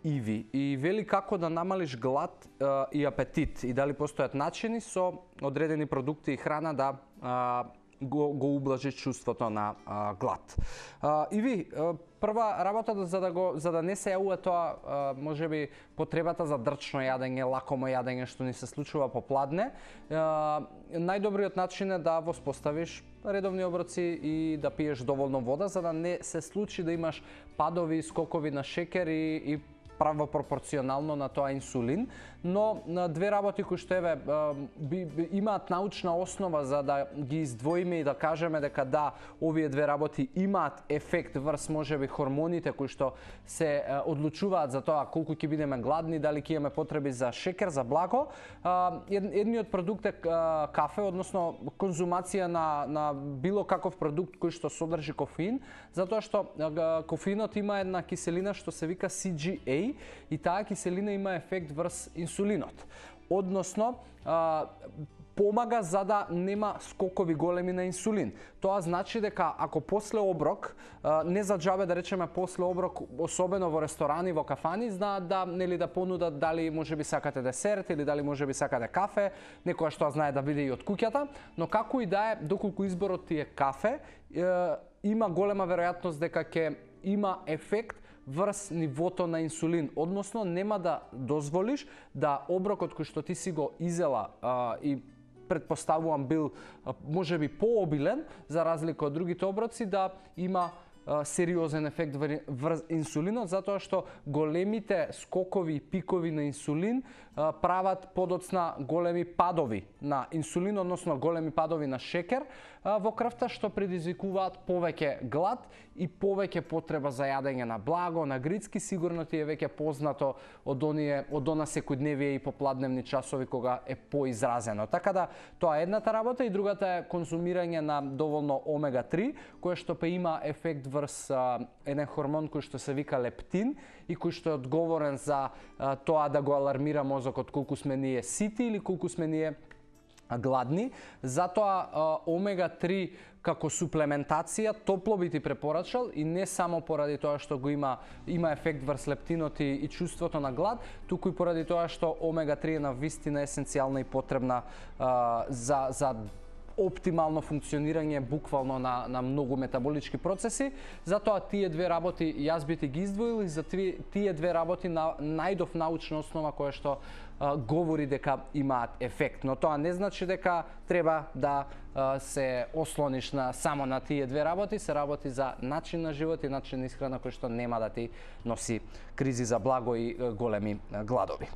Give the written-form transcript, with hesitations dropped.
Иви и вели како да намалиш глад и апетит и дали постојат начини со одредени продукти и храна да го ублажи чувството на глад. Иви, прва работа за да не се јавува тоа, можеби потребата за дрчно јадење, лакомо јадење што ни се случува попладне, најдобриот начин е да воспоставиш редовни оброци и да пиеш доволно вода за да не се случи да имаш падови и скокови на шекер и право пропорционално на тоа инсулин, но две работи кои што имаат научна основа за да ги издвоиме и да кажеме дека да, овие две работи имаат ефект врз можеби хормоните кои што се одлучуваат за тоа колку ќе бидеме гладни, дали ќе имаме потреби за шекер, за благо. Едниот продукт е кафе, односно конзумација на било каков продукт кој што содржи кофеин, затоа што кофеинот има една киселина што се вика CGA и таа киселина има ефект врз инсулинот. Односно, помага за да нема скокови големи на инсулин. Тоа значи дека ако после оброк, не за џабе да речеме после оброк, особено во ресторани, во кафани, знаат да да понудат дали можеби сакате десерт или дали можеби сакате кафе, некоја што знае да биде и од куќата, но како и да е, доколку изборот ти е кафе, има голема веројатност дека ќе има ефект врз нивото на инсулин, односно нема да дозволиш да оброкот кој што ти си го изела и предпоставувам бил можеби пообилен за разлика од другите оброци, да има сериозен ефект врз инсулинот, затоа што големите скокови и пикови на инсулин прават подоцна големи падови на инсулин, односно големи падови на шекер во крвта, што предизвикуваат повеќе глад и повеќе потреба за јадење на благо, на грицки. Сигурно ти е веќе познато од она секојдневие и попладневни часови кога е поизразено. Така да тоа е едната работа и другата е конзумирање на доволно омега-3, кое што има ефект врз еден хормон кој што се вика лептин и кој што е одговорен за тоа да го алармира мозокот колку сме ние сити или колку сме ние гладни. Затоа омега-3 како суплементација топло би ти препорачал и не само поради тоа што го има ефект врз лептинот и чувството на глад, туку и поради тоа што омега-3 е навистина есенцијална и потребна за оптимално функционирање буквално на многу метаболички процеси. Затоа тие две работи јас би ти ги издвоил и за тие две работи најдов научна основа која што говори дека имаат ефект. Но тоа не значи дека треба да се ослониш само на тие две работи, се работи за начин на живот и начин на исхрана кој што нема да ти носи кризи за благо и големи гладови.